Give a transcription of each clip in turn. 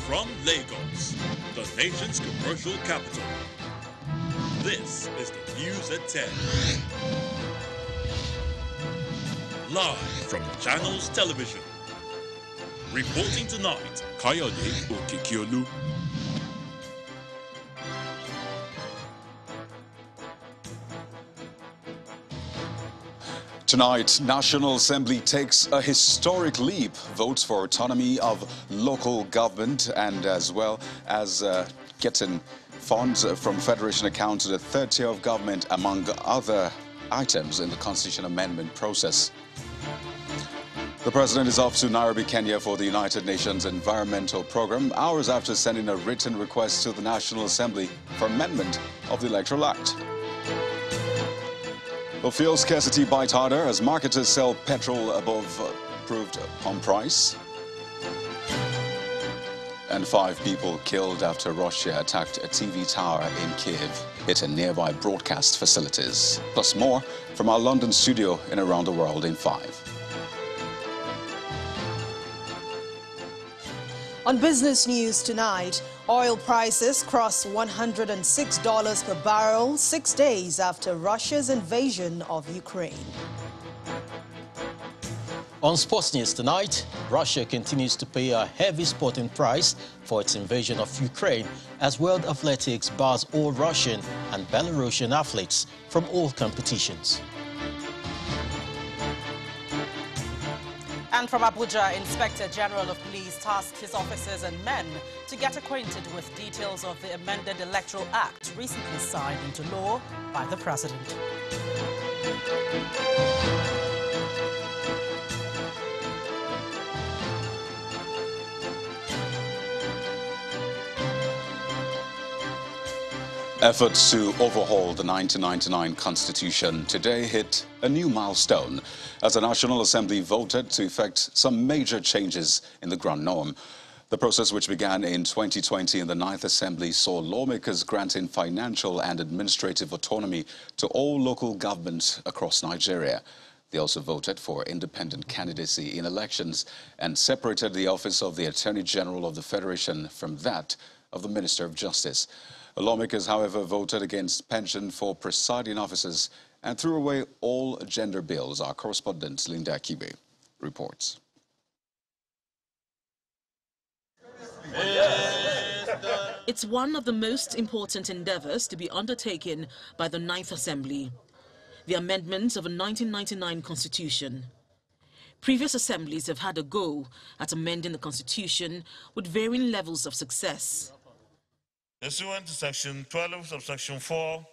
From Lagos, the nation's commercial capital, this is the News at 10. Live from Channels Television. Reporting tonight, Kayode Okekiolu. Tonight, National Assembly takes a historic leap, votes for autonomy of local government, and as well as getting funds from Federation account to the third tier of government, among other items in the Constitution amendment process. The president is off to Nairobi, Kenya for the United Nations Environmental Programme, hours after sending a written request to the National Assembly for amendment of the Electoral Act. The fuel scarcity bites harder as marketers sell petrol above approved pump price. And 5 people killed after Russia attacked a TV tower in Kiev, hitting nearby broadcast facilities. Plus more from our London studio in Around the World in 5. On business news tonight, oil prices cross $106 per barrel 6 days after Russia's invasion of Ukraine. On sports news tonight, Russia continues to pay a heavy sporting price for its invasion of Ukraine, as World Athletics bars all Russian and Belarusian athletes from all competitions. And from Abuja, Inspector General of Police tasked his officers and men to get acquainted with details of the amended Electoral Act recently signed into law by the President. Efforts to overhaul the 1999 Constitution today hit a new milestone as the National Assembly voted to effect some major changes in the ground norm. The process, which began in 2020 in the 9th Assembly, saw lawmakers granting financial and administrative autonomy to all local governments across Nigeria. They also voted for independent candidacy in elections and separated the office of the Attorney General of the Federation from that of the Minister of Justice. The lawmakers, however, voted against pension for presiding officers and threw away all gender bills. Our correspondent, Linda Akibe, reports. It's one of the most important endeavors to be undertaken by the 9th Assembly, the amendment of the 1999 Constitution. Previous assemblies have had a go at amending the Constitution with varying levels of success. Pursuant to Section 12, subsection 4.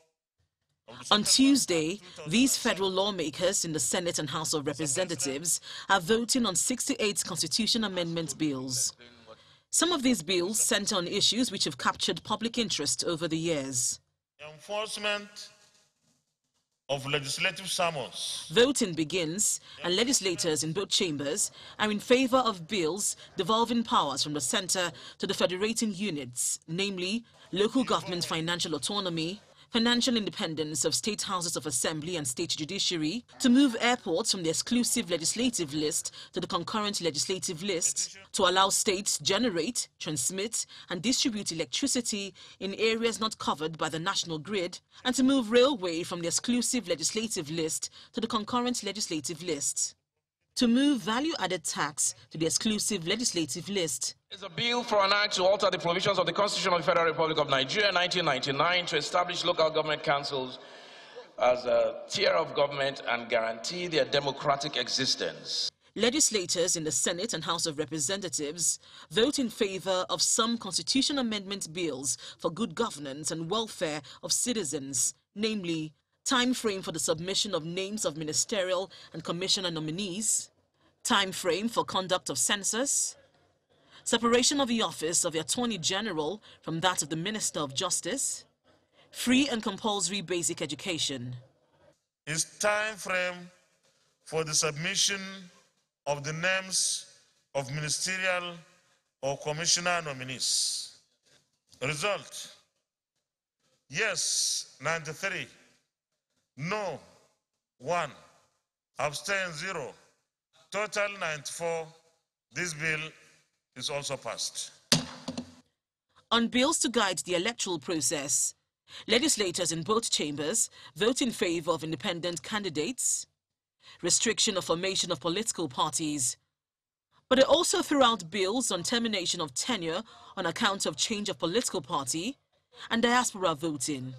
On Tuesday, these federal lawmakers in the Senate and House of Representatives are voting on 68 constitution amendment bills. Some of these bills center on issues which have captured public interest over the years. Enforcement of legislative summons. Voting begins, and legislators in both chambers are in favor of bills devolving powers from the center to the federating units, namely local government financial autonomy, financial independence of state houses of assembly and state judiciary, to move airports from the exclusive legislative list to the concurrent legislative list, to allow states generate, transmit and distribute electricity in areas not covered by the national grid, and to move railway from the exclusive legislative list to the concurrent legislative list, to move value-added tax to the exclusive legislative list. It's a bill for an act to alter the provisions of the Constitution of the Federal Republic of Nigeria 1999 to establish local government councils as a tier of government and guarantee their democratic existence. Legislators in the Senate and House of Representatives vote in favor of some constitution amendment bills for good governance and welfare of citizens, namely time frame for the submission of names of ministerial and commissioner nominees, time frame for conduct of census, separation of the office of the Attorney General from that of the Minister of Justice, free and compulsory basic education. It's time frame for the submission of the names of ministerial or commissioner nominees. Result: yes 93, no 1, abstain 0, total 94, This bill is also passed. On bills to guide the electoral process, legislators in both chambers vote in favor of independent candidates, restriction of formation of political parties, but they also threw out bills on termination of tenure on account of change of political party and diaspora voting.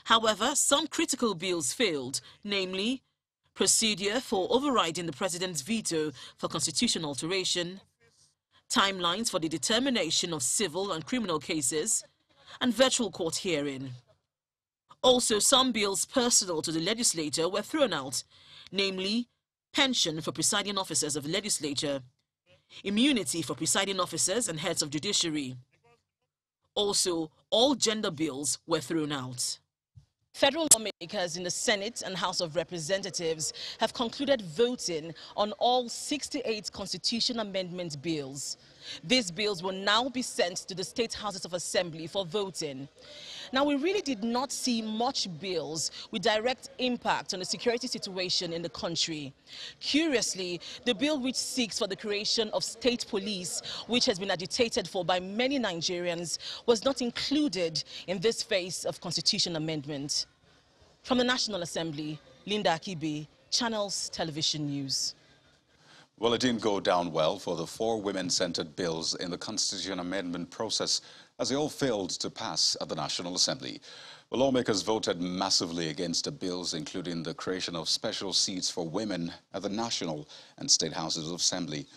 However, some critical bills failed, namely procedure for overriding the president's veto for constitutional alteration, timelines for the determination of civil and criminal cases, and virtual court hearing. Also, some bills personal to the legislature were thrown out, namely pension for presiding officers of the legislature, immunity for presiding officers and heads of judiciary. Also, all gender bills were thrown out. Federal lawmakers in the Senate and House of Representatives have concluded voting on all 68 constitution amendment bills. These bills will now be sent to the state houses of assembly for voting. Now, we really did not see much bills with direct impact on the security situation in the country. Curiously, the bill which seeks for the creation of state police, which has been agitated for by many Nigerians, was not included in this phase of constitution amendment. From the National Assembly, Linda Akibe, Channels Television News. Well, it didn't go down well for the 4 women-centered bills in the constitution amendment process, as they all failed to pass at the National Assembly. Well, lawmakers voted massively against the bills, including the creation of special seats for women at the National and State Houses of Assembly.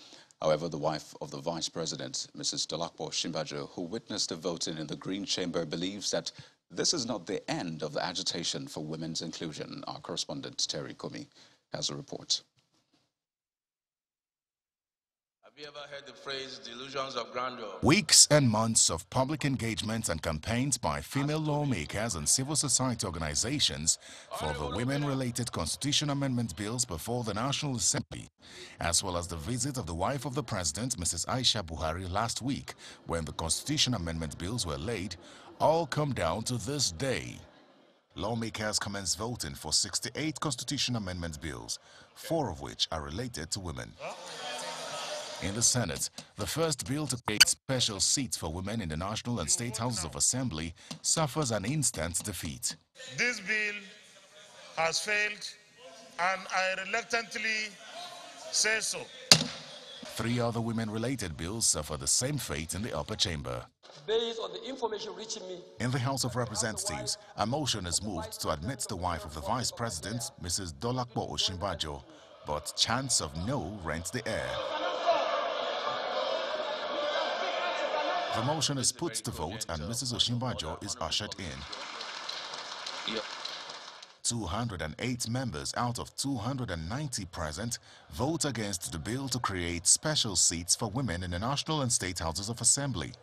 However, the wife of the Vice President, Mrs. Dolapo Osinbajo, who witnessed the voting in the Green Chamber, believes that this is not the end of the agitation for women's inclusion. Our correspondent, Terry Kumi, has a report. Have you ever heard the phrase, delusions of grandeur? Weeks and months of public engagement and campaigns by female lawmakers and civil society organizations for the women-related constitution amendment bills before the National Assembly, as well as the visit of the wife of the president, Mrs. Aisha Buhari, last week when the constitution amendment bills were laid, all come down to this day. Lawmakers commenced voting for 68 constitution amendment bills, 4 of which are related to women. In the Senate, the first bill to create special seats for women in the National and State Houses of Assembly suffers an instant defeat. This bill has failed, and I reluctantly say so. 3 other women-related bills suffer the same fate in the upper chamber. Based on the information reaching me, in the House of Representatives, a motion is moved to admit the wife of the Vice President, Mrs. Dolapo Osinbajo, but chants of no rent the air. The motion is put to vote and Mrs. Osinbajo is ushered in. 208 members out of 290 present vote against the bill to create special seats for women in the National and State Houses of Assembly.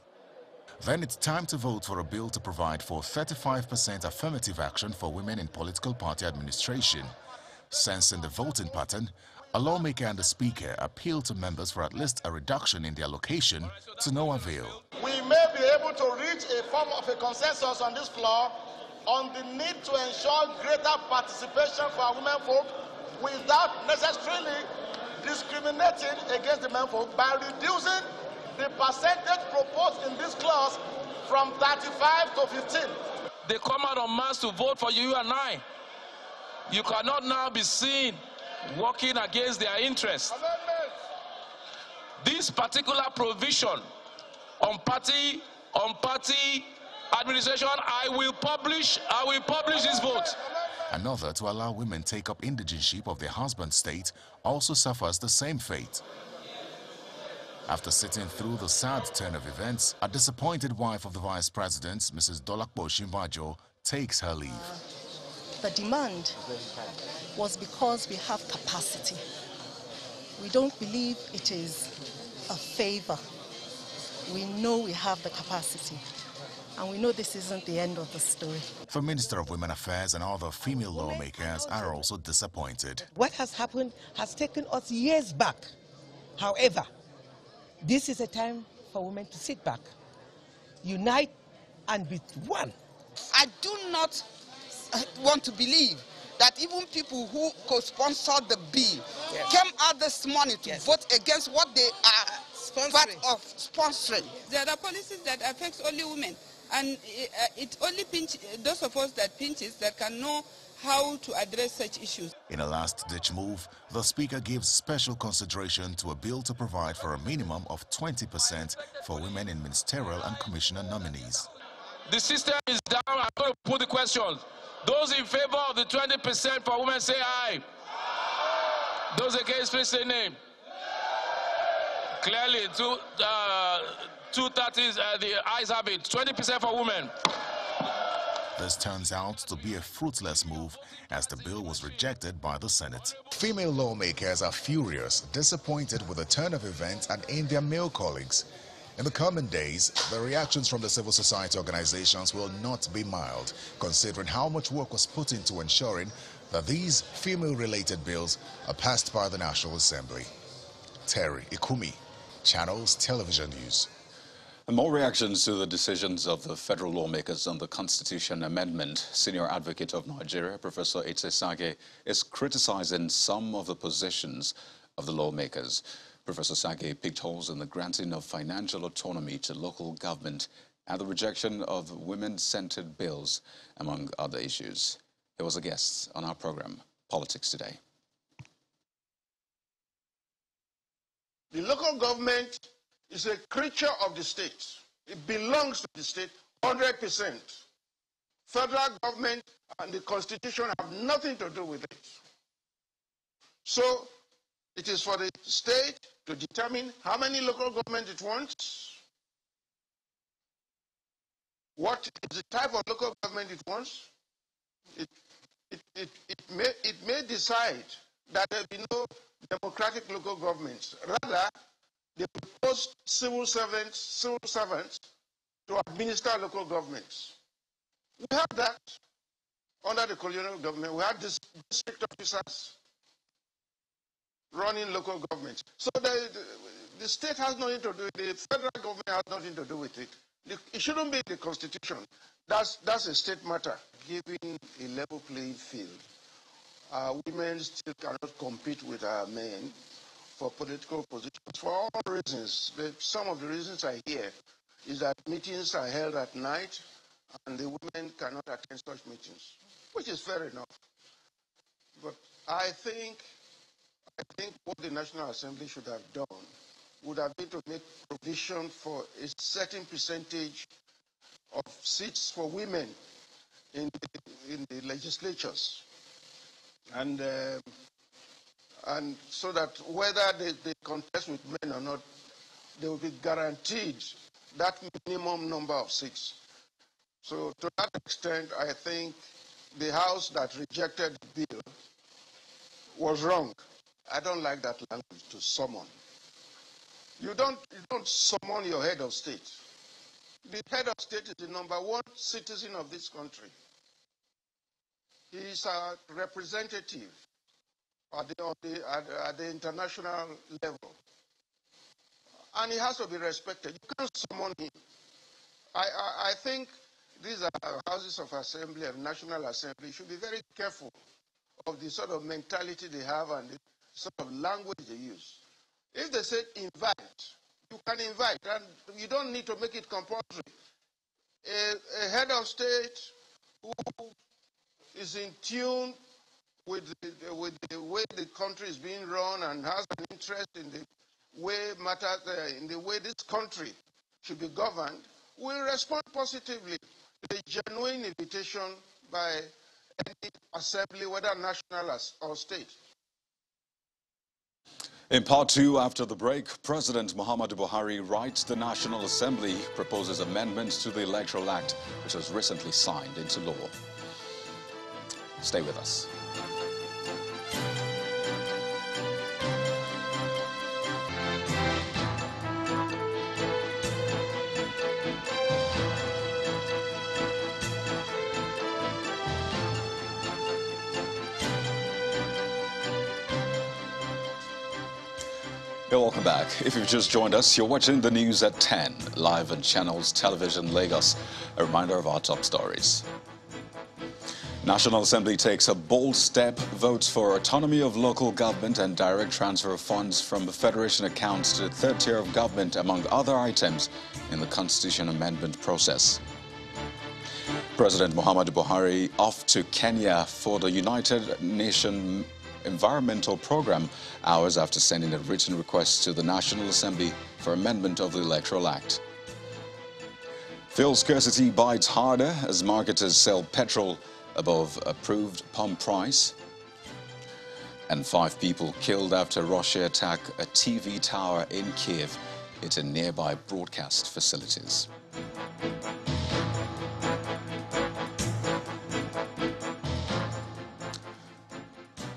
Then it's time to vote for a bill to provide for 35% affirmative action for women in political party administration. Sensing the voting pattern, a lawmaker and the speaker appealed to members for at least a reduction in their allocation to no avail. We may be able to reach a form of a consensus on this floor on the need to ensure greater participation for our women folk without necessarily discriminating against the men folk by reducing the percentage proposed in this clause from 35 to 15. They come out en masse to vote for you and I. You cannot now be seen working against their interests. This particular provision on party administration, I will publish this vote. Another to allow women take up indigenship of their husband's state also suffers the same fate. After sitting through the sad turn of events, a disappointed wife of the Vice President, Mrs. Dolapo Osinbajo, takes her leave. The demand was because we have capacity. We don't believe it is a favor. We know we have the capacity. And we know this isn't the end of the story. The Minister of Women Affairs and other female lawmakers are also disappointed. What has happened has taken us years back. However, this is a time for women to sit back, unite, and be one. I do not want to believe that even people who co-sponsored the bill came out this morning to vote against what they are part of sponsoring. There are policies that affect only women, and it only those of us that pinches that can know how to address such issues. In a last-ditch move, the Speaker gives special consideration to a bill to provide for a minimum of 20% for women in ministerial and commissioner nominees. The system is down. I'm going to put the questions. Those in favor of the 20% for women, say aye. Those against, please say nay. Clearly, 230s, the ayes have it. 20% for women. This turns out to be a fruitless move as the bill was rejected by the Senate. Female lawmakers are furious, disappointed with the turn of events and in their male colleagues. In the coming days, the reactions from the civil society organizations will not be mild, considering how much work was put into ensuring that these female-related bills are passed by the National Assembly. Terry Ikumi, Channels Television News. And more reactions to the decisions of the federal lawmakers on the Constitution Amendment. Senior Advocate of Nigeria, Professor Etse Sage, is criticizing some of the positions of the lawmakers. Professor Sage picked holes in the granting of financial autonomy to local government and the rejection of women-centered bills, among other issues. He was a guest on our program, Politics Today. The local government is a creature of the state. It belongs to the state 100%. Federal government and the Constitution have nothing to do with it. So it is for the state to determine how many local government it wants, what is the type of local government it wants. It may decide that there will be no democratic local governments. Rather, they propose civil servants to administer local governments. We had that under the colonial government. We had district officers running local governments. So the state has nothing to do with it. The federal government has nothing to do with it. It shouldn't be the Constitution. That's a state matter. Giving a level playing field. Women still cannot compete with our men for political positions for all reasons. Some of the reasons I hear is that meetings are held at night and the women cannot attend such meetings, which is fair enough. But I think what the National Assembly should have done would have been to make provision for a certain percentage of seats for women in the legislatures. And so that whether they contest with men or not, they will be guaranteed that minimum number of seats. So to that extent, I think the House that rejected the bill was wrong. I don't like that language, to summon. You don't summon your head of state. The head of state is the #1 citizen of this country. He is a representative at the international level. And he has to be respected. You can't summon him. I think these are houses of assembly and National Assembly should be very careful of the sort of mentality they have and the sort of language they use. If they say invite, you can invite, and you don't need to make it compulsory. A head of state who is in tune with the way the country is being run and has an interest in the way in the way this country should be governed, will respond positively to the genuine invitation by any assembly, whether national or state. In part two, after the break, President Muhammadu Buhari writes the National Assembly proposes amendments to the Electoral Act, which was recently signed into law. Stay with us. Welcome back. If you've just joined us, you're watching the news at 10, live on Channels Television Lagos. A reminder of our top stories. National Assembly takes a bold step, votes for autonomy of local government and direct transfer of funds from the Federation accounts to the third tier of government, among other items in the Constitution amendment process. President Muhammadu Buhari off to Kenya for the United Nations Environmental Program, hours after sending a written request to the National Assembly for amendment of the Electoral Act. Fuel scarcity bites harder as marketers sell petrol above approved pump price. And 5 people killed after Russia attack a TV tower in Kiev, hitting nearby broadcast facilities.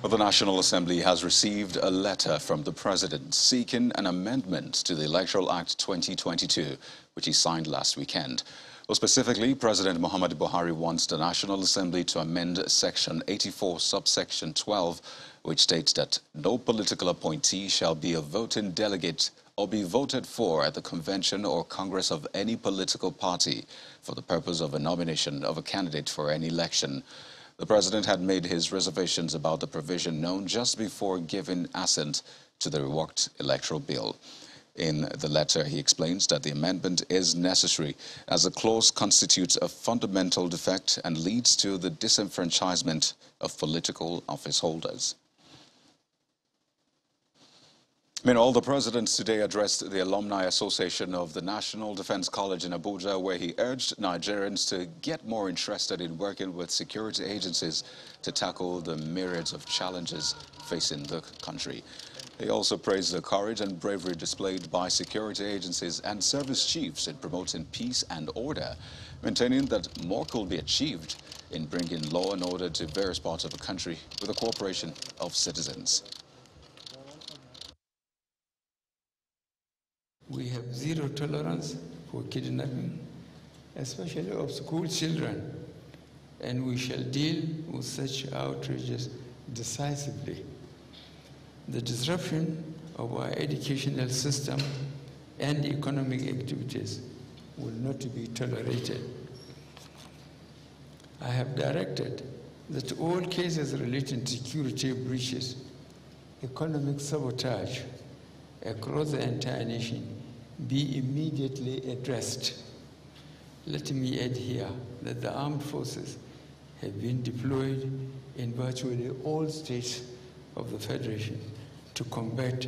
The National Assembly has received a letter from the President seeking an amendment to the Electoral Act 2022, which he signed last weekend. Well, specifically, President Muhammadu Buhari wants the National Assembly to amend Section 84, subsection 12, which states that no political appointee shall be a voting delegate or be voted for at the convention or congress of any political party for the purpose of a nomination of a candidate for any election. The President had made his reservations about the provision known just before giving assent to the reworked electoral bill. In the letter, he explains that the amendment is necessary as the clause constitutes a fundamental defect and leads to the disenfranchisement of political office holders. Meanwhile, the President today addressed the Alumni Association of the National Defense College in Abuja, where he urged Nigerians to get more interested in working with security agencies to tackle the myriads of challenges facing the country. He also praised the courage and bravery displayed by security agencies and service chiefs in promoting peace and order, maintaining that more could be achieved in bringing law and order to various parts of the country with the cooperation of citizens. We have zero tolerance for kidnapping, especially of school children, and we shall deal with such outrages decisively. The disruption of our educational system and economic activities will not be tolerated. I have directed that all cases relating to security breaches, economic sabotage across the entire nation be immediately addressed. Let me add here that the armed forces have been deployed in virtually all states of the Federation to combat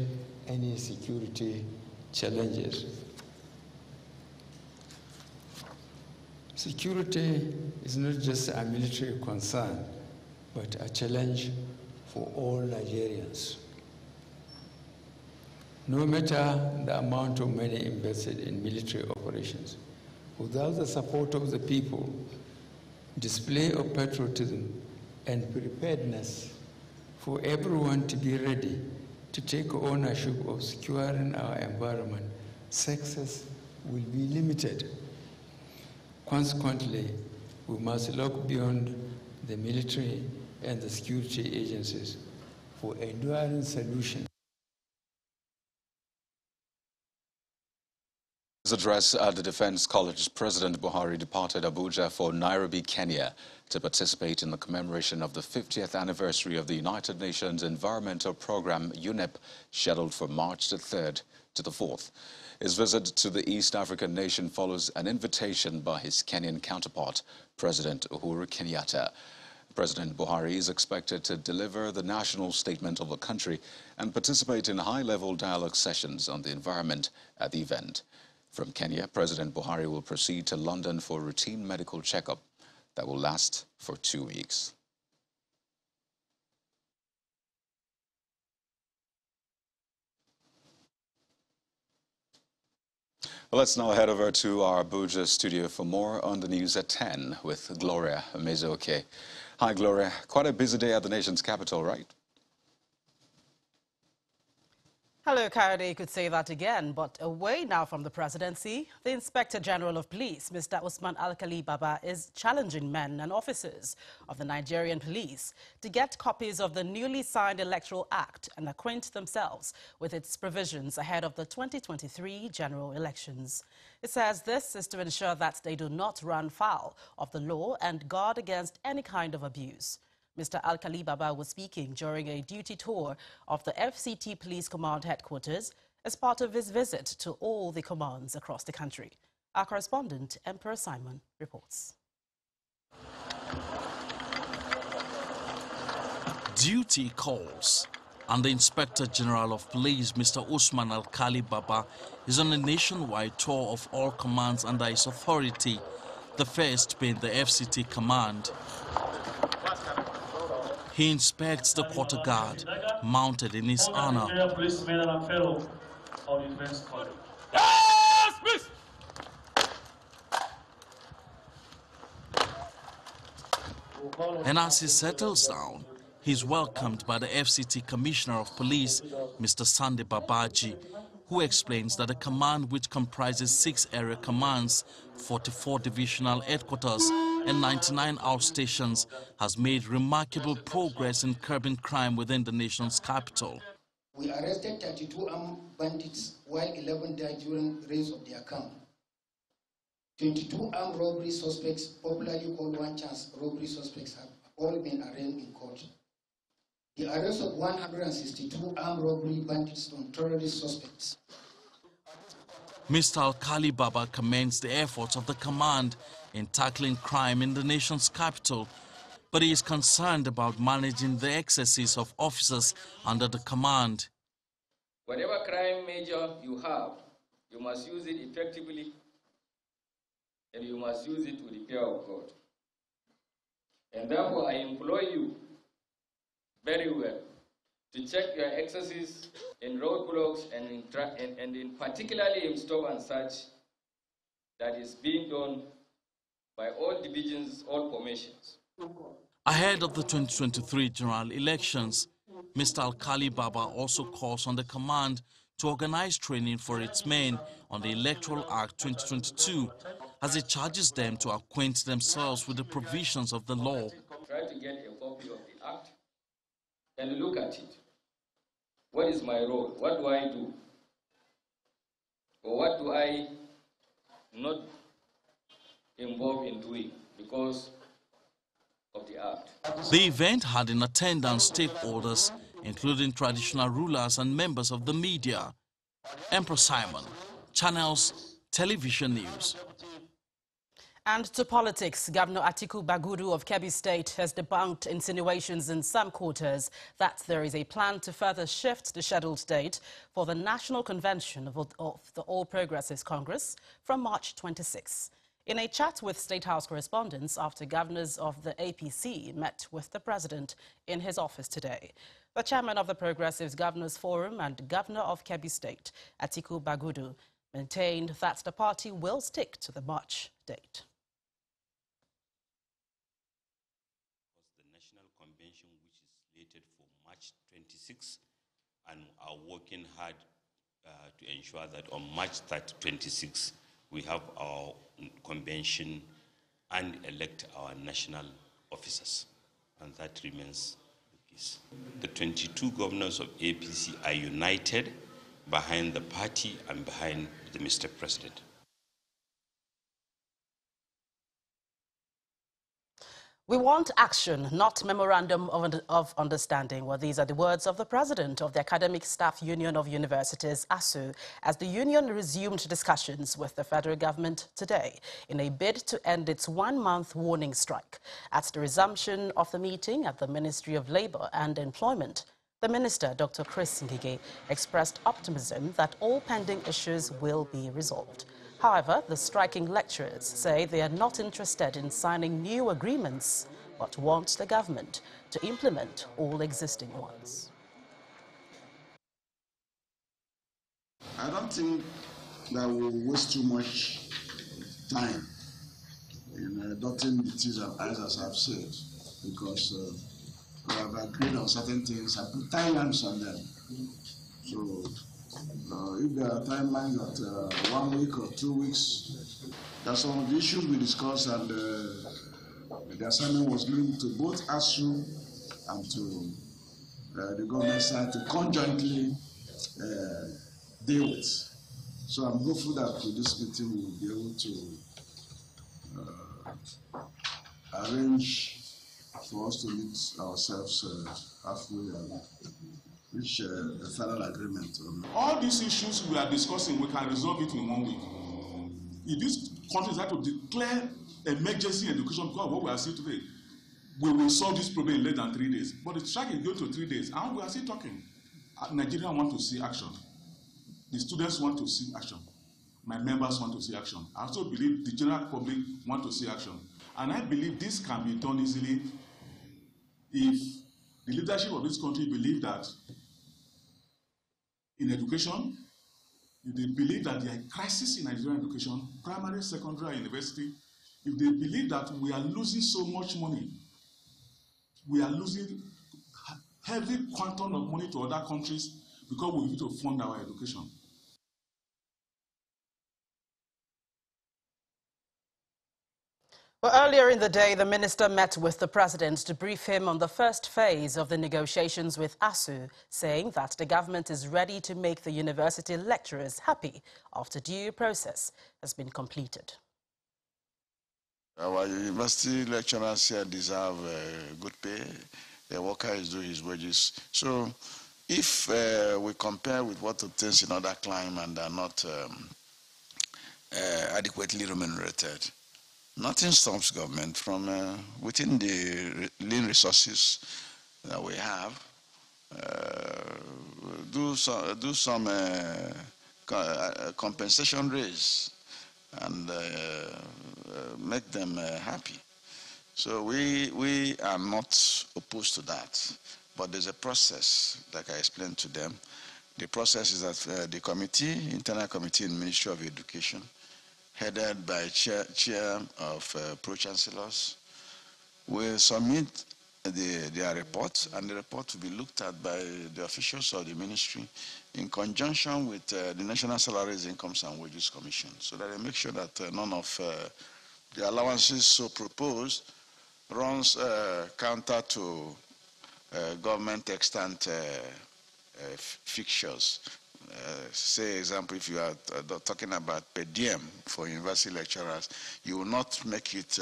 any security challenges. Security is not just a military concern, but a challenge for all Nigerians. No matter the amount of money invested in military operations, without the support of the people, display of patriotism and preparedness for everyone to be ready to take ownership of securing our environment, success will be limited. Consequently, we must look beyond the military and the security agencies for enduring solutions. His address at the Defense College, President Buhari departed Abuja for Nairobi, Kenya, to participate in the commemoration of the 50th anniversary of the United Nations Environmental Program, UNEP, scheduled for March the 3rd to the 4th. His visit to the East African nation follows an invitation by his Kenyan counterpart, President Uhuru Kenyatta. President Buhari is expected to deliver the national statement of the country and participate in high-level dialogue sessions on the environment at the event. From Kenya, President Buhari will proceed to London for a routine medical checkup that will last for 2 weeks. Well, let's now head over to our Abuja studio for more on the news at 10 with Gloria Mezoke. Hi, Gloria. Quite a busy day at the nation's capital, right? Hello, Kayode. You could say that again, but away now from the presidency, the Inspector General of Police, Mr. Usman Alkali Baba, is challenging men and officers of the Nigerian police to get copies of the newly signed Electoral Act and acquaint themselves with its provisions ahead of the 2023 general elections. It says this is to ensure that they do not run foul of the law and guard against any kind of abuse. Mr. Alkali Baba was speaking during a duty tour of the FCT Police Command headquarters as part of his visit to all the commands across the country. Our correspondent, Emperor Simon, reports. Duty calls, and the Inspector General of Police, Mr. Usman Alkali Baba, is on a nationwide tour of all commands under his authority, the first being the FCT Command. He inspects the quarter guard, mounted in his honor. And as he settles down, he's welcomed by the FCT Commissioner of Police, Mr. Sande Babaji, who explains that the command, which comprises 6 area commands, 44 divisional headquarters and 99 outstations, has made remarkable progress in curbing crime within the nation's capital. We arrested 32 armed bandits while 11 died during raids of their camp. 22 armed robbery suspects, popularly called one-chance robbery suspects, have all been arraigned in court. The arrest of 162 armed robbery bandits and terrorist suspects. Mr. Alkali Baba commends the efforts of the command in tackling crime in the nation's capital, but he is concerned about managing the excesses of officers under the command. Whatever crime measure you have, you must use it effectively, and you must use it with the fear of God. And therefore, I implore you very well to check your excesses in roadblocks and in particularly in stop and search that is being done by all divisions, all formations. Ahead of the 2023 general elections, Mr. Alkali Baba also calls on the command to organize training for its men on the Electoral Act 2022, as he charges them to acquaint themselves with the provisions of the law. Try to get a copy of the Act and look at it. What is my role? What do I do? Or what do I not involve in doing because of the Act? The event had in attendance stakeholders, including traditional rulers and members of the media. Emperor Simon, Channels Television News. And to politics, Governor Atiku Bagudu of Kebbi State has debunked insinuations in some quarters that there is a plan to further shift the scheduled date for the National Convention of the All Progressives Congress from March 26. In a chat with State House correspondents after governors of the APC met with the president in his office today, the chairman of the Progressives Governors Forum and governor of Kebbi State, Atiku Bagudu, maintained that the party will stick to the March date. Convention, which is slated for March 26, and are working hard to ensure that on March 26 we have our convention and elect our national officers, and that remains the case. The 22 governors of APC are united behind the party and behind the Mr. President. We want action, not memorandum of understanding. Well, these are the words of the president of the Academic Staff Union of Universities, ASU, as the union resumed discussions with the federal government today in a bid to end its one-month warning strike. At the resumption of the meeting at the Ministry of Labour and Employment, the minister, Dr. Chris Ngige, expressed optimism that all pending issues will be resolved. However, the striking lecturers say they are not interested in signing new agreements, but want the government to implement all existing ones. I don't think that we'll waste too much time in dotting the T's and I's, as I've said, because we have agreed on certain things and put timelines on them. So If there are timelines at 1 week or 2 weeks, there are some of the issues we discussed, and the assignment was given to both ASU and to the government side to conjointly deal with. So I'm hopeful that with this meeting we will be able to arrange for us to meet ourselves halfway and reach a final agreement. All these issues we are discussing, we can resolve it in 1 week. If these countries have to declare emergency education because of what we are seeing today, we will solve this problem in less than 3 days. But the strike is going to 3 days, and we are still talking. Nigerians want to see action. The students want to see action. My members want to see action. I also believe the general public want to see action. And I believe this can be done easily if the leadership of this country believe that in education, if they believe that there are crises in Nigerian education, primary, secondary, and university, if they believe that we are losing so much money, we are losing heavy quantum of money to other countries because we need to fund our education. Well, earlier in the day, the minister met with the president to brief him on the first phase of the negotiations with ASU, saying that the government is ready to make the university lecturers happy after due process has been completed. Our university lecturers here deserve good pay. The worker is doing his wages. So if we compare with what obtains in other climes and are not adequately remunerated, nothing stops government from, within the lean resources that we have, do some compensation raise and make them happy. So we are not opposed to that, but there's a process, like I explained to them. The process is that the committee, internal committee in the Ministry of Education, headed by chair of pro-chancellors, will submit their report, and the report will be looked at by the officials of the ministry in conjunction with the National Salaries, Incomes and Wages Commission, so that they make sure that none of the allowances so proposed runs counter to government extant fixtures. Say, example, if you are talking about per diem for university lecturers, you will not make it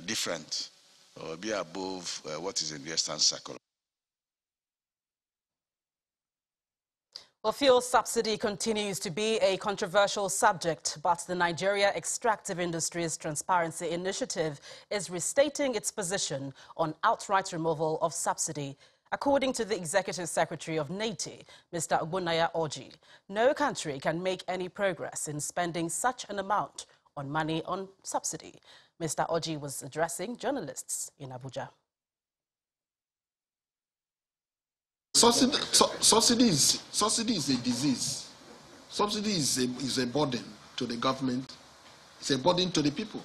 different or be above what is in the Eastern Circle. Well, fuel subsidy continues to be a controversial subject, but the Nigeria Extractive Industries Transparency Initiative is restating its position on outright removal of subsidy. According to the Executive Secretary of NATI, Mr. Ogbonnaya Orji, no country can make any progress in spending such an amount on money on subsidy. Mr. Orji was addressing journalists in Abuja. Subsidy is a disease. Subsidy is a burden to the government. It's a burden to the people.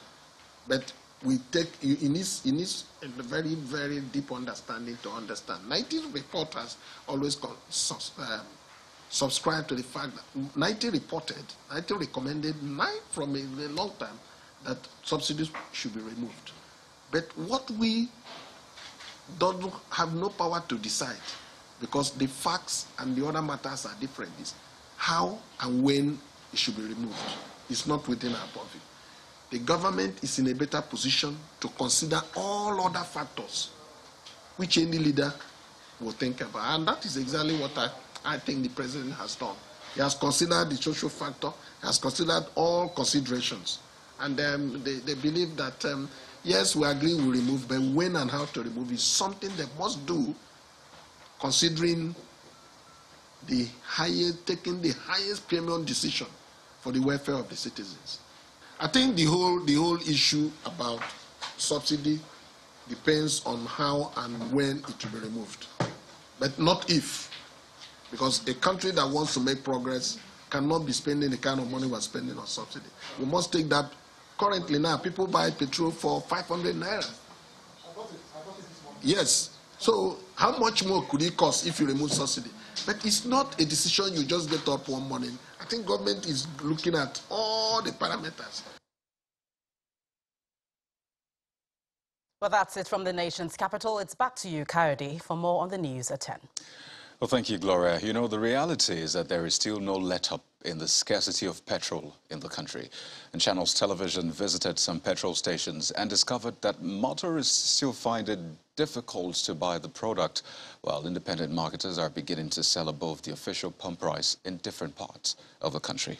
But we take, it needs a very, very deep understanding to understand. 90 reporters always subscribe to the fact that 90 recommended from a long time that subsidies should be removed. But what we don't have no power to decide, because the facts and the other matters are different, is how and when it should be removed. It's not within our purview. The government is in a better position to consider all other factors which any leader will think about. And that is exactly what I think the president has done. He has considered the social factor, he has considered all considerations. And they believe that, yes, we agree we'll remove, but when and how to remove is something they must do, considering taking the highest premium decision for the welfare of the citizens. I think the whole issue about subsidy depends on how and when it will be removed, but not if, because a country that wants to make progress cannot be spending the kind of money we're spending on subsidy. We must take that. Currently now, people buy petrol for 500 naira. Yes. So how much more could it cost if you remove subsidy? But it's not a decision you just get up one morning. I think government is looking at all the parameters. Well, that's it from the nation's capital. It's back to you, Coyote, for more on the news at 10. Well, thank you, Gloria. You know, the reality is that there is still no let-up in the scarcity of petrol in the country. And Channels Television visited some petrol stations and discovered that motorists still find it difficult to buy the product, while independent marketers are beginning to sell above the official pump price in different parts of the country.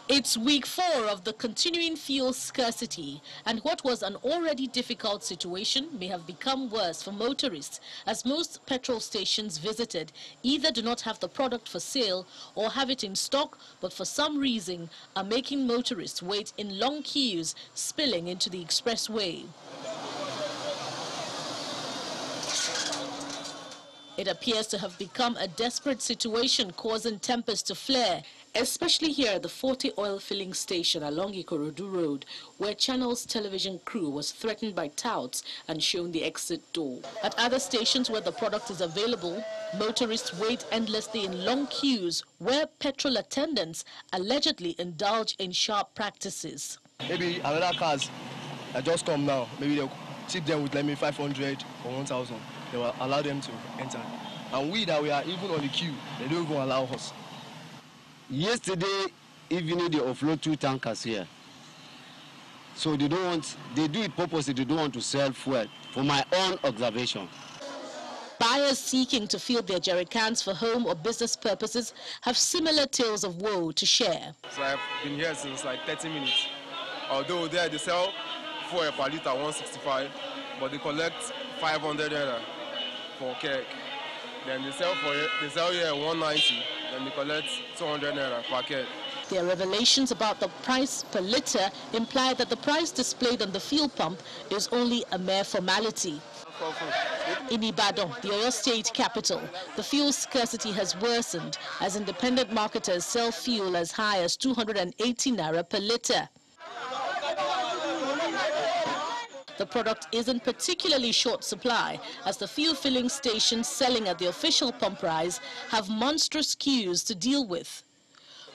It's week 4 of the continuing fuel scarcity, and what was an already difficult situation may have become worse for motorists, as most petrol stations visited either do not have the product for sale or have it in stock, but for some reason are making motorists wait in long queues, spilling into the expressway. It appears to have become a desperate situation, causing tempers to flare, especially here at the 40 oil filling station along Ikorodu Road, where Channels Television crew was threatened by touts and shown the exit door. At other stations where the product is available, motorists wait endlessly in long queues where petrol attendants allegedly indulge in sharp practices. Maybe another cars that just come now, maybe they'll tip them with, let me, 500 or 1,000. They will allow them to enter. And we that we are even on the queue, they don't even allow us. Yesterday evening, they offload 2 tankers here. So they do it purposely, they don't want to sell fuel, for my own observation. Buyers seeking to fill their jerry cans for home or business purposes have similar tales of woe to share. So I've been here since like 30 minutes. Although there they sell fuel per litre 165, but they collect 500 naira for keg. Then they sell here 190, then they collect 200 naira per keg. Their revelations about the price per litre imply that the price displayed on the fuel pump is only a mere formality. In Ibadan, the Oyo State capital, the fuel scarcity has worsened as independent marketers sell fuel as high as 280 naira per litre. The product is in particularly short supply, as the fuel filling stations selling at the official pump price have monstrous queues to deal with.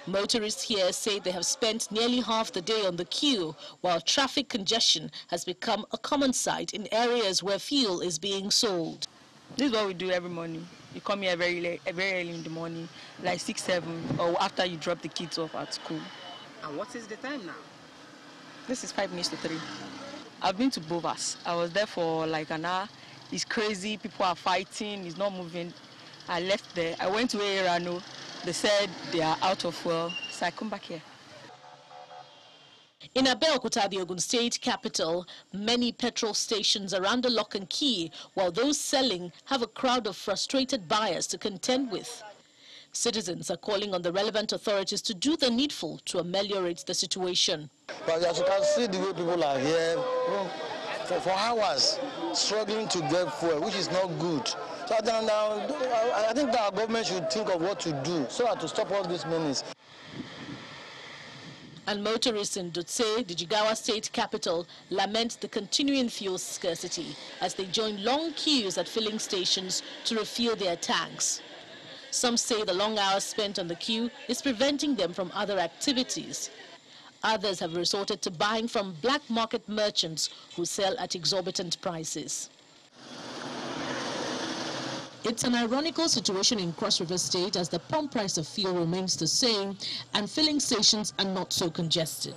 Motorists here say they have spent nearly half the day on the queue, while traffic congestion has become a common sight in areas where fuel is being sold. This is what we do every morning. You come here very late, very early in the morning, like 6, 7, or after you drop the kids off at school. And what is the time now? This is 5 minutes to 3. I've been to Bovas. I was there for like an hour. It's crazy. People are fighting. It's not moving. I left there. I went to Erano. They said they are out of fuel. So I come back here. In Abeokuta, the Ogun State capital, many petrol stations are under lock and key, while those selling have a crowd of frustrated buyers to contend with. Citizens are calling on the relevant authorities to do the needful to ameliorate the situation. But as you can see, the way people are here for hours struggling to get fuel, which is not good. So I think that our government should think of what to do so as to stop all this menace. And motorists in Dutse, the Jigawa state capital, lament the continuing fuel scarcity as they join long queues at filling stations to refill their tanks. Some say the long hours spent on the queue is preventing them from other activities. Others have resorted to buying from black market merchants who sell at exorbitant prices. It's an ironical situation in Cross River State as the pump price of fuel remains the same and filling stations are not so congested.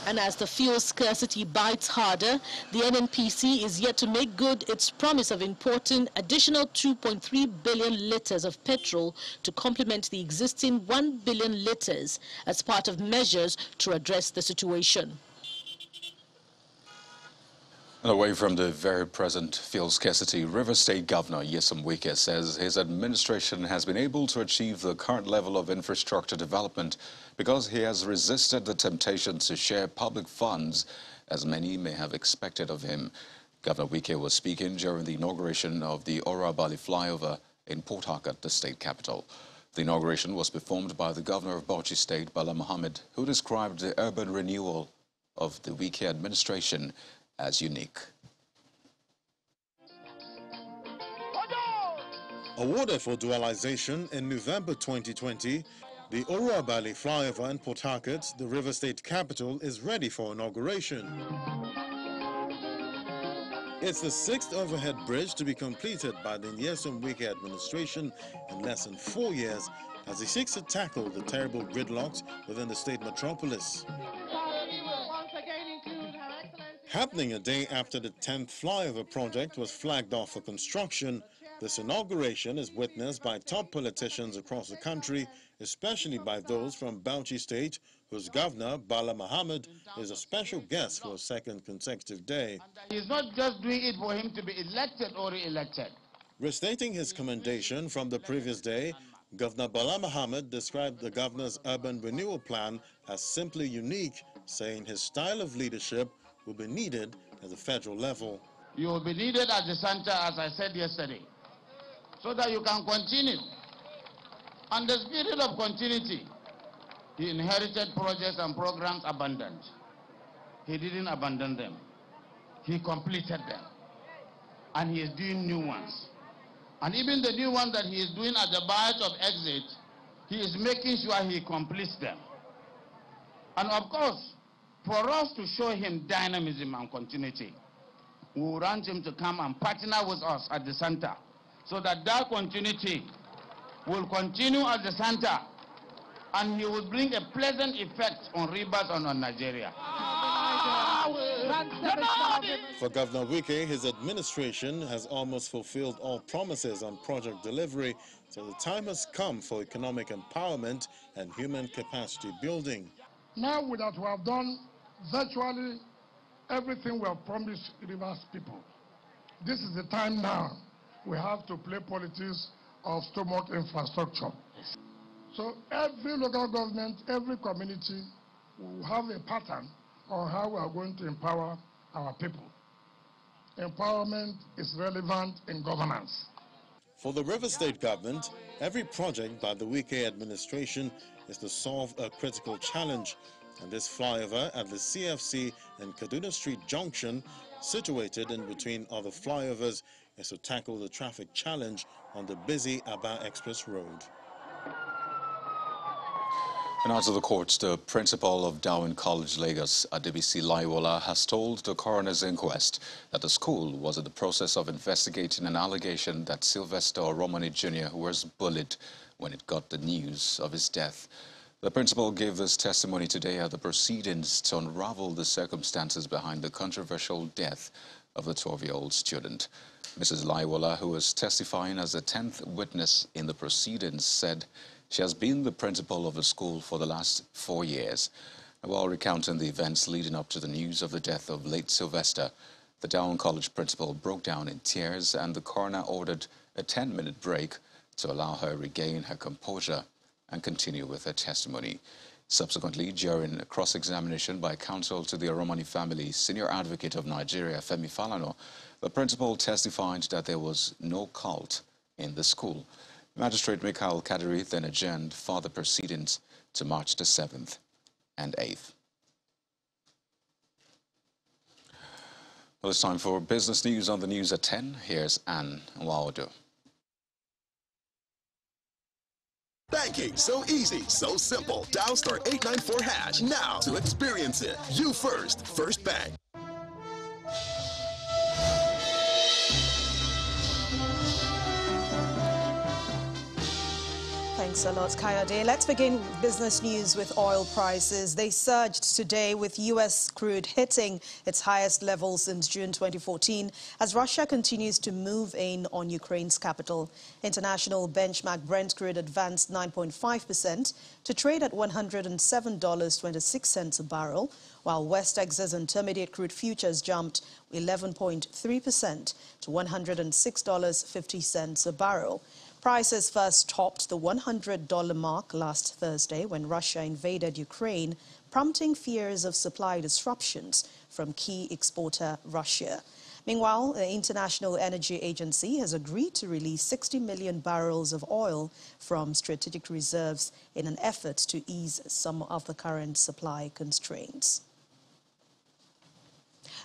And as the fuel scarcity bites harder, the NNPC is yet to make good its promise of importing additional 2.3 billion litres of petrol to complement the existing 1 billion litres as part of measures to address the situation. And away from the very present fuel scarcity, River State Governor Nyesom Wike says his administration has been able to achieve the current level of infrastructure development because he has resisted the temptation to share public funds, as many may have expected of him. Governor Wike was speaking during the inauguration of the Ora-Bali flyover in Port Harcourt, the state capital. The inauguration was performed by the governor of Bauchi State, Bala Mohammed, who described the urban renewal of the Wike administration as unique. Awarded for dualization in November 2020, the Oruabali flyover in Port Harcourt, the River State capital, is ready for inauguration. It's the 6th overhead bridge to be completed by the Nyesom Wike administration in less than 4 years as it seeks to tackle the terrible gridlocks within the state metropolis. Happening a day after the 10th flyover project was flagged off for construction, this inauguration is witnessed by top politicians across the country, especially by those from Bauchi State, whose governor, Bala Mohammed, is a special guest for a second consecutive day. He's not just doing it for him to be elected or re-elected. Restating his commendation from the previous day, Governor Bala Mohammed described the governor's urban renewal plan as simply unique, saying his style of leadership will be needed at the federal level. You will be needed at the center, as I said yesterday, so that you can continue. And the spirit of continuity, he inherited projects and programs abandoned. He didn't abandon them. He completed them. And he is doing new ones. And even the new ones that he is doing at the bias of exit, he is making sure he completes them. And of course, for us to show him dynamism and continuity, we want him to come and partner with us at the center so that that continuity will continue at the center and he will bring a pleasant effect on Rivers and on Nigeria. For Governor Wike, his administration has almost fulfilled all promises on project delivery, so the time has come for economic empowerment and human capacity building. Now that we have done virtually everything we have promised Rivers people, this is the time now we have to play politics of stomach infrastructure. So every local government, every community will have a pattern on how we are going to empower our people. Empowerment is relevant in governance. For the River State government, every project by the Wike administration is to solve a critical challenge, and this flyover at the CFC and Kaduna Street Junction, situated in between other flyovers, is to tackle the traffic challenge on the busy Aba Express Road. And out of the courts, the principal of Darwin College, Lagos, Adebisi Laiwola, has told the coroner's inquest that the school was in the process of investigating an allegation that Sylvester Oromoni Jr. was bullied when it got the news of his death. The principal gave this testimony today at the proceedings to unravel the circumstances behind the controversial death of the 12-year-old student. Mrs. Laiwola, who was testifying as the 10th witness in the proceedings, said she has been the principal of the school for the last 4 years. While recounting the events leading up to the news of the death of late Sylvester, the Darwin College principal broke down in tears and the coroner ordered a 10-minute break to allow her regain her composure and continue with her testimony. Subsequently, during a cross-examination by counsel to the Oromoni family, Senior Advocate of Nigeria, Femi Falana, the principal testified that there was no cult in the school. Magistrate Mikhail Kadiri then adjourned further proceedings to March the 7th and 8th. Well, it's time for business news on the news at 10. Here's Anne Waodo. Banking, so easy, so simple. Dial *894# now to experience it. You first, First Bank. Thanks a lot, Kayode. Let's begin business news with oil prices. They surged today with U.S. crude hitting its highest level since June 2014 as Russia continues to move in on Ukraine's capital. International benchmark Brent crude advanced 9.5% to trade at $107.26 a barrel, while West Texas Intermediate crude futures jumped 11.3% to $106.50 a barrel. Prices first topped the $100 mark last Thursday when Russia invaded Ukraine, prompting fears of supply disruptions from key exporter Russia. Meanwhile, the International Energy Agency has agreed to release 60 million barrels of oil from strategic reserves in an effort to ease some of the current supply constraints.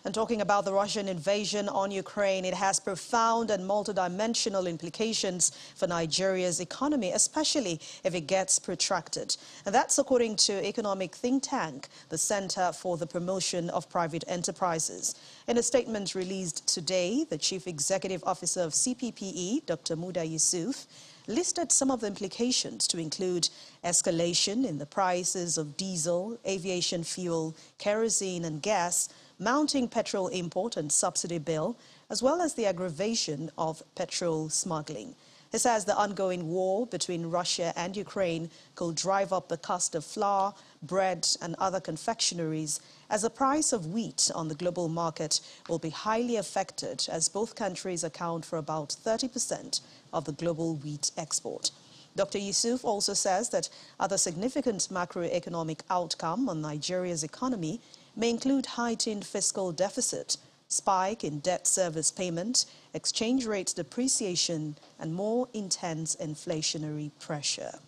And talking about the Russian invasion on Ukraine, it has profound and multidimensional implications for Nigeria's economy, especially if it gets protracted. And that's according to economic think tank, the Center for the Promotion of Private Enterprises. In a statement released today, the Chief Executive Officer of CPPE, Dr. Muda Yusuf, listed some of the implications to include escalation in the prices of diesel, aviation fuel, kerosene and gas, mounting petrol import and subsidy bill, as well as the aggravation of petrol smuggling. He says the ongoing war between Russia and Ukraine could drive up the cost of flour, bread and other confectionaries, as the price of wheat on the global market will be highly affected, as both countries account for about 30% of the global wheat export. Dr. Yusuf also says that other significant macroeconomic outcome on Nigeria's economy may include heightened fiscal deficit, spike in debt service payment, exchange rate depreciation, and more intense inflationary pressure.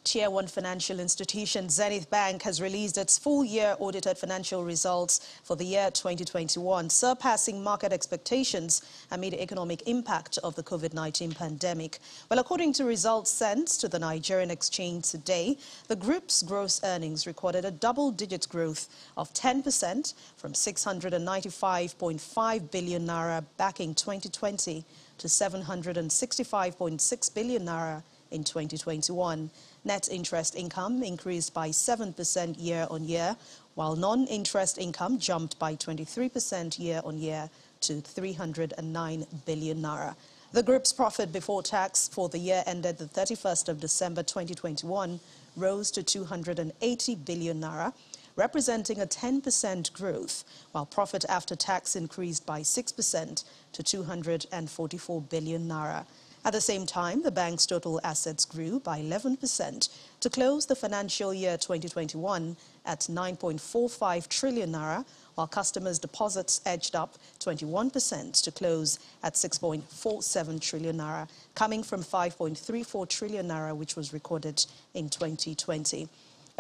Tier 1 financial institution Zenith Bank has released its full-year audited financial results for the year 2021, surpassing market expectations amid the economic impact of the COVID-19 pandemic. Well, according to results sent to the Nigerian exchange today, the group's gross earnings recorded a double-digit growth of 10% from 695.5 billion naira back in 2020 to 765.6 billion naira in 2021. Net interest income increased by 7% year-on-year, while non-interest income jumped by 23% year-on-year to 309 billion naira. The group's profit before tax for the year ended the 31st of December 2021 rose to 280 billion naira, representing a 10% growth, while profit after tax increased by 6% to 244 billion naira. At the same time, the bank's total assets grew by 11% to close the financial year 2021 at 9.45 trillion naira, while customers' deposits edged up 21% to close at 6.47 trillion naira, coming from 5.34 trillion naira, which was recorded in 2020.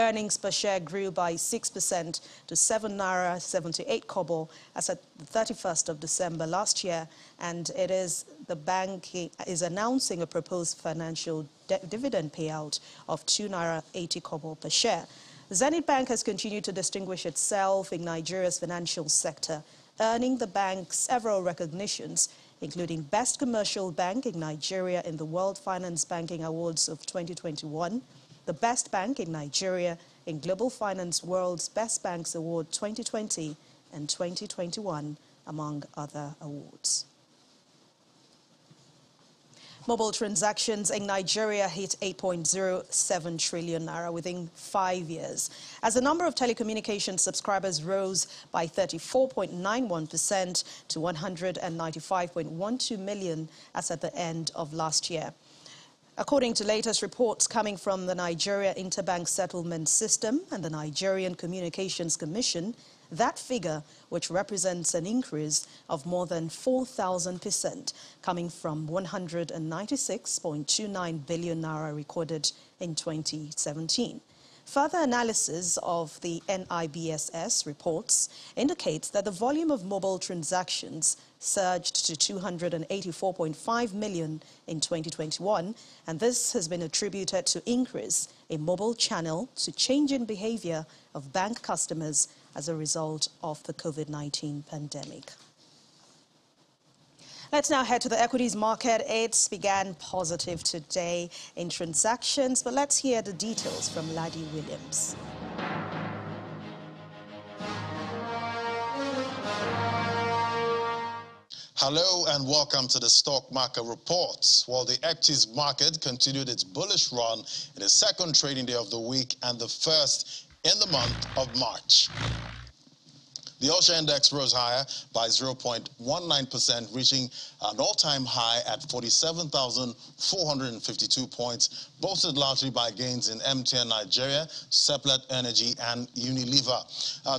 Earnings per share grew by 6% to 7 naira 78 kobo as at the 31st of December last year, and the bank is announcing a proposed financial dividend payout of 2 naira 80 kobo per share. Zenith Bank has continued to distinguish itself in Nigeria's financial sector, earning the bank several recognitions, including Best Commercial Bank in Nigeria in the World Finance Banking Awards of 2021, the Best Bank in Nigeria in Global Finance World's Best Banks Award 2020 and 2021, among other awards. Mobile transactions in Nigeria hit 8.07 trillion naira within 5 years, as the number of telecommunications subscribers rose by 34.91% to 195.12 million as at the end of last year. According to latest reports coming from the Nigeria Interbank Settlement System and the Nigerian Communications Commission, that figure, which represents an increase of more than 4,000%, coming from 196.29 billion naira recorded in 2017. Further analysis of the NIBSS reports indicates that the volume of mobile transactions surged to 284.5 million in 2021, and this has been attributed to increase in mobile channel to change in behavior of bank customers as a result of the COVID-19 pandemic. Let's now head to the equities market. It began positive today in transactions, but let's hear the details from Laddie Williams. Hello and welcome to the Stock Market Reports. While the equities market continued its bullish run in the second trading day of the week and the first in the month of March. The All-Share Index rose higher by 0.19%, reaching an all-time high at 47,452 points, boosted largely by gains in MTN Nigeria, Seplat Energy, and Unilever.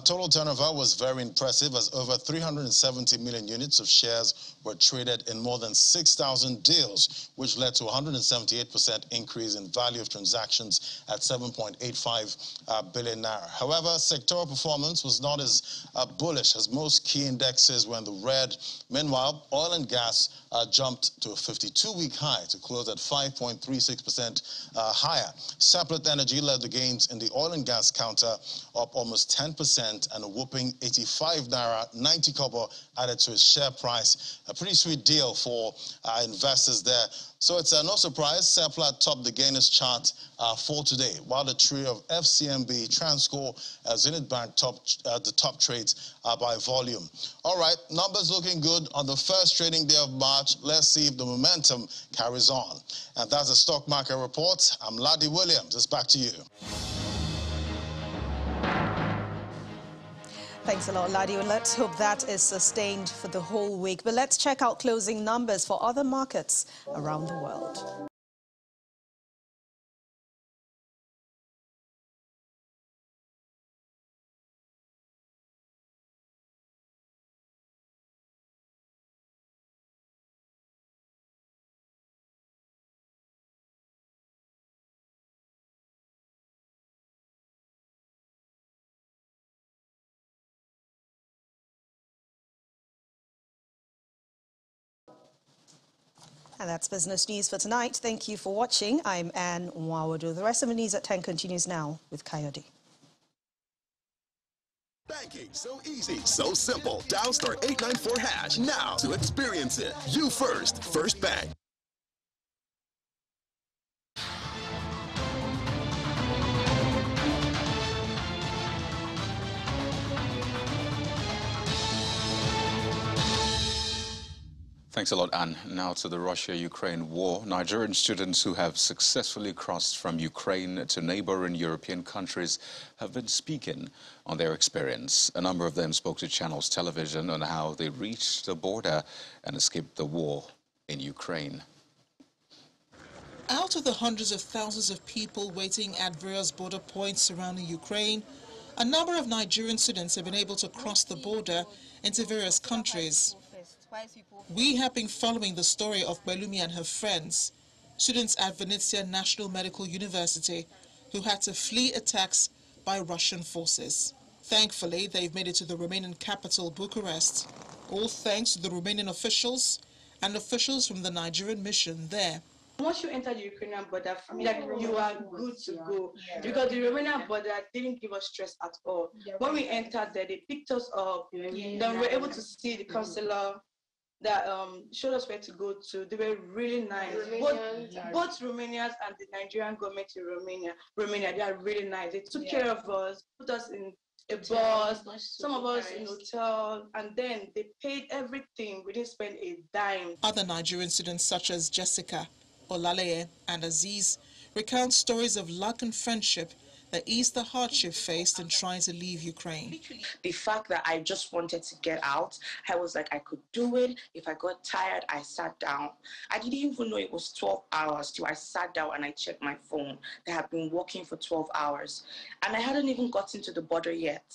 Total turnover was very impressive, as over 370 million units of shares were traded in more than 6,000 deals, which led to a 178% increase in value of transactions at 7.85 billion naira. However, sectoral performance was not as bullish as most key indexes were in the red. Meanwhile, oil and gas jumped to a 52-week high to close at 5.36% higher. Seplat Energy led the gains in the oil and gas counter, up almost 10%, and a whopping 85 naira 90 kobo added to its share price. A pretty sweet deal for investors there. So it's no surprise Seplat topped the gainers chart for today, while the trio of FCMB, Transcorp, Zenith Bank topped the top trades by volume. All right, numbers looking good on the first trading day of March. Let's see if the momentum carries on. And that's the stock market report. I'm Ladi Williams. It's back to you. Thanks a lot, Ladi. And let's hope that is sustained for the whole week. But let's check out closing numbers for other markets around the world. And that's business news for tonight. Thank you for watching. I'm Anne Nwawadu. The rest of the news at 10 continues now with Coyote. Banking, so easy, so simple. Dial *894# now to experience it. You first, First Bank. Thanks a lot, Anne. Now to the Russia-Ukraine war. Nigerian students who have successfully crossed from Ukraine to neighboring European countries have been speaking on their experience. A number of them spoke to Channels Television on how they reached the border and escaped the war in Ukraine. Out of the hundreds of thousands of people waiting at various border points surrounding Ukraine, a number of Nigerian students have been able to cross the border into various countries. We have been following the story of Belumi and her friends, students at Venezia National Medical University, who had to flee attacks by Russian forces. Thankfully, they've made it to the Romanian capital, Bucharest, all thanks to the Romanian officials and officials from the Nigerian mission there. Once you enter the Ukrainian border, like you are good to go, because the Romanian border didn't give us stress at all. When we entered there, they picked us up. Then we were able to see the consular that showed us where to go to. They were really nice. Both Romanians and the Nigerian government in Romania, they are really nice. They took care of us, put us in a bus, some of us in hotel, and then they paid everything. We didn't spend a dime. Other Nigerian students such as Jessica, Olaleye, and Aziz recount stories of luck and friendship that eased the hardship faced in trying to leave Ukraine. The fact that I just wanted to get out, I was like, I could do it. If I got tired, I sat down. I didn't even know it was 12 hours till I sat down and I checked my phone. They had been working for 12 hours. And I hadn't even gotten to the border yet.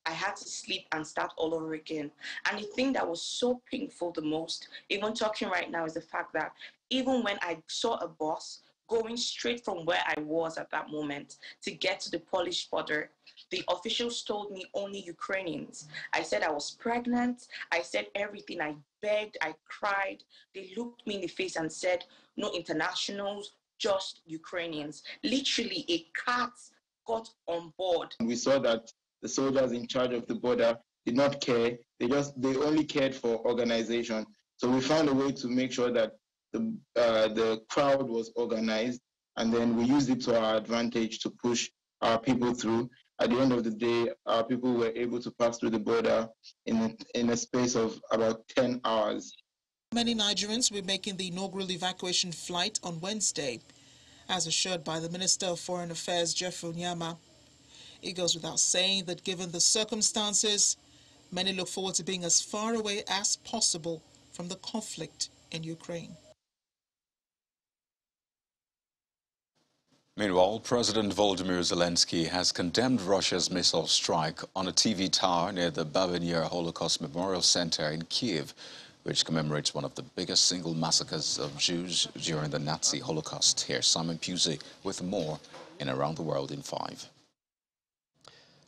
I had to sleep and start all over again. And the thing that was so painful the most, even talking right now, is the fact that even when I saw a bus going straight from where I was at that moment to get to the Polish border, the officials told me only Ukrainians. I said I was pregnant. I said everything. I begged. I cried. They looked me in the face and said, no internationals, just Ukrainians. Literally, a cat got on board. We saw that the soldiers in charge of the border did not care. They only cared for organization. So we found a way to make sure that the crowd was organized, and then we used it to our advantage to push our people through. At the end of the day, our people were able to pass through the border in a space of about 10 hours. Many Nigerians will be making the inaugural evacuation flight on Wednesday, as assured by the Minister of Foreign Affairs, Jeffrey Onyama. It goes without saying that given the circumstances, many look forward to being as far away as possible from the conflict in Ukraine. Meanwhile, President Volodymyr Zelensky has condemned Russia's missile strike on a TV tower near the Babinyer Holocaust Memorial Center in Kyiv. which commemorates one of the biggest single massacres of Jews during the Nazi Holocaust. Here's Simon Pusey with more in Around the World in 5.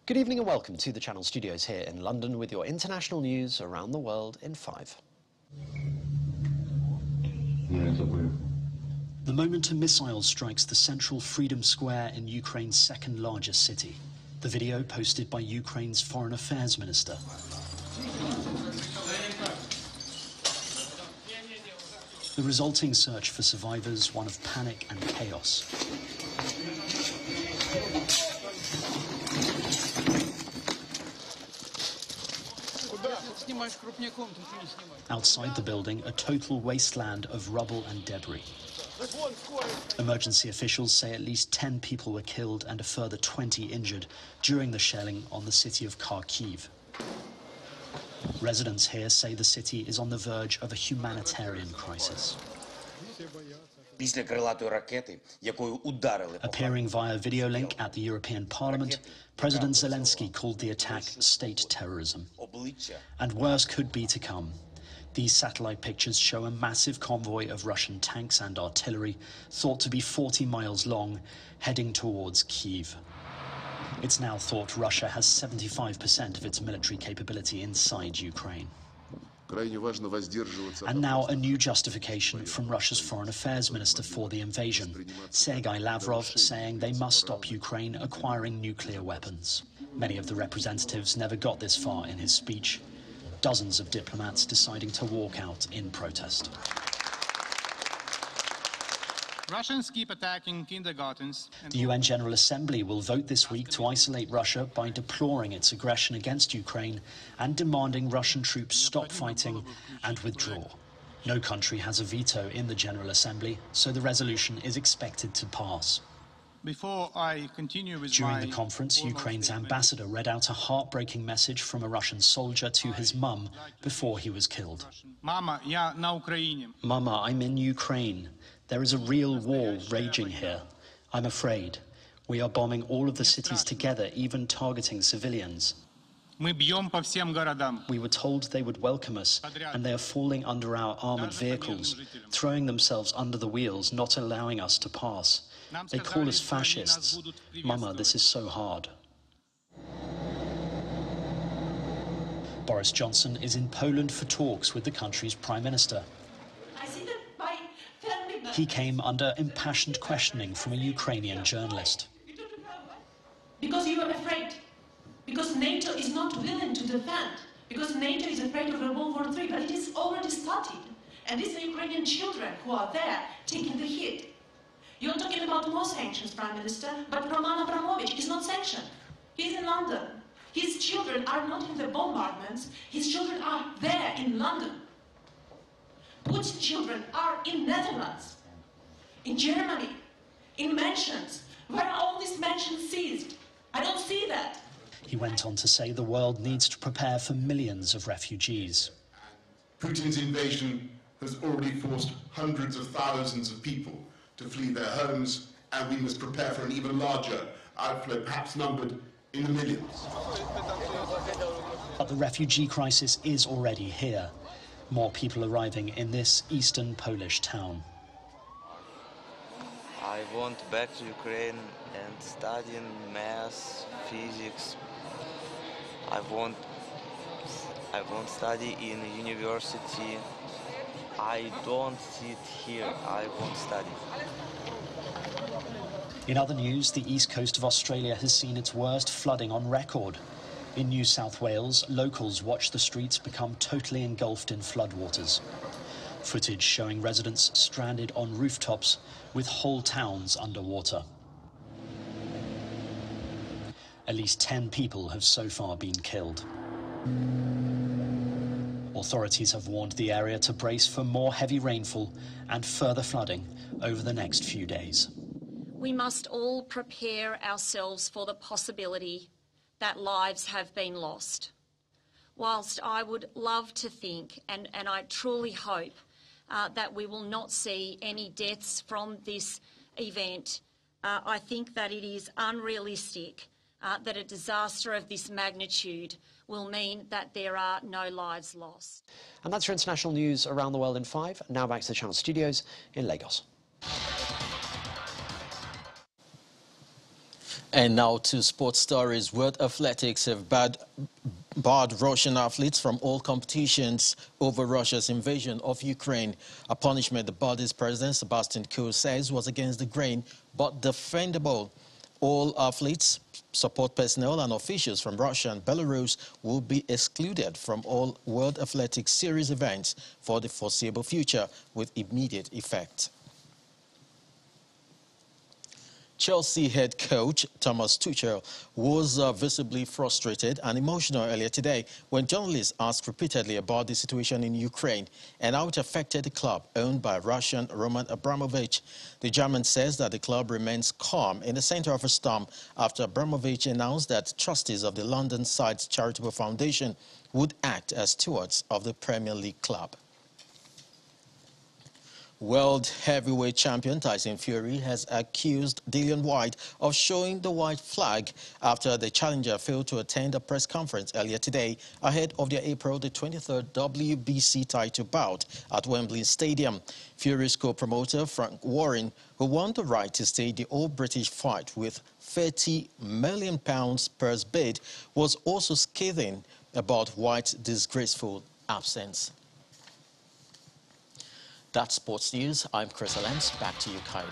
Good evening and welcome to the Channel Studios here in London with your international news around the world in 5. The moment a missile strikes the central Freedom Square in Ukraine's second largest city. The video posted by Ukraine's Foreign Affairs Minister. The resulting search for survivors, one of panic and chaos. Outside the building, a total wasteland of rubble and debris. Emergency officials say at least 10 people were killed and a further 20 injured during the shelling on the city of Kharkiv. Residents here say the city is on the verge of a humanitarian crisis. Appearing via video link at the European Parliament, President Zelensky called the attack state terrorism. And worse could be to come. These satellite pictures show a massive convoy of Russian tanks and artillery, thought to be 40 miles long, heading towards Kyiv. It's now thought Russia has 75% of its military capability inside Ukraine. And now a new justification from Russia's Foreign Affairs Minister for the invasion, Sergei Lavrov, saying they must stop Ukraine acquiring nuclear weapons. Many of the representatives never got this far in his speech. Dozens of diplomats deciding to walk out in protest. Russians keep attacking kindergartens. The UN General Assembly will vote this week to isolate Russia by deploring its aggression against Ukraine and demanding Russian troops stop fighting and withdraw. No country has a veto in the General Assembly, so the resolution is expected to pass. Before I continue with During the conference, Ukraine's ambassador read out a heartbreaking message from a Russian soldier to his mum before he was killed. Mama, я на Украине. Mama, I'm in Ukraine. There is a real war raging here. I'm afraid. We are bombing all of the cities together, even targeting civilians. Мы бьем по всем городам. We were told they would welcome us, and they are falling under our armored vehicles, throwing themselves under the wheels, not allowing us to pass. They call us fascists. Mama, this is so hard. Boris Johnson is in Poland for talks with the country's Prime Minister. He came under impassioned questioning from a Ukrainian journalist. Because you are afraid. Because NATO is not willing to defend. Because NATO is afraid of a World War III. But it is already started. And these are Ukrainian children who are there taking the hit. You're talking about more sanctions, Prime Minister, but Roman Abramovich is not sanctioned. He's in London. His children are not in the bombardments. His children are there in London. Putin's children are in Netherlands, in Germany, in mansions. Where are all these mansions seized? I don't see that. He went on to say the world needs to prepare for millions of refugees. Putin's invasion has already forced hundreds of thousands of people to flee their homes, and we must prepare for an even larger outflow, perhaps numbered in the millions. But the refugee crisis is already here. More people arriving in this eastern Polish town. I want back to Ukraine and studying math, physics. I want study in university. I don't sit here. I want study. In other news, the east coast of Australia has seen its worst flooding on record. In New South Wales, locals watch the streets become totally engulfed in floodwaters. Footage showing residents stranded on rooftops with whole towns underwater. At least 10 people have so far been killed. Authorities have warned the area to brace for more heavy rainfall and further flooding over the next few days. We must all prepare ourselves for the possibility that lives have been lost. Whilst I would love to think, and I truly hope, that we will not see any deaths from this event, I think that it is unrealistic that a disaster of this magnitude will mean that there are no lives lost. And that's your international news around the world in 5. Now back to the Channel Studios in Lagos. And now to sports stories. World Athletics have barred Russian athletes from all competitions over Russia's invasion of Ukraine, a punishment the body's president, Sebastian Kurz, says was against the grain but defendable. All athletes, support personnel and officials from Russia and Belarus will be excluded from all World Athletics Series events for the foreseeable future with immediate effect. Chelsea head coach Thomas Tuchel was visibly frustrated and emotional earlier today when journalists asked repeatedly about the situation in Ukraine and how it affected the club owned by Russian Roman Abramovich. The German says that the club remains calm in the center of a storm after Abramovich announced that trustees of the London side's charitable foundation would act as stewards of the Premier League club. World heavyweight champion Tyson Fury has accused Dillian Whyte of showing the white flag after the challenger failed to attend a press conference earlier today ahead of their April the 23rd WBC title bout at Wembley Stadium. Fury's co-promoter Frank Warren, who won the right to stage the all-British fight with £30 million purse bid, was also scathing about Whyte's disgraceful absence. That's sports news. I'm Chris Alens. Back to you, Kaide.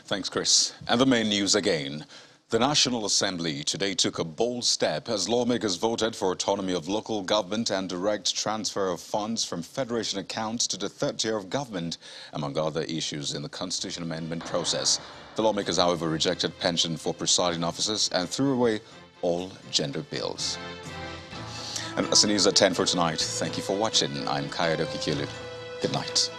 Thanks, Chris. And the main news again. The National Assembly today took a bold step as lawmakers voted for autonomy of local government and direct transfer of funds from federation accounts to the third tier of government, among other issues in the Constitution amendment process. The lawmakers, however, rejected pension for presiding officers and threw away all gender bills. And that's the news at 10 for tonight. Thank you for watching. I'm Kayode Kikilu. Good night.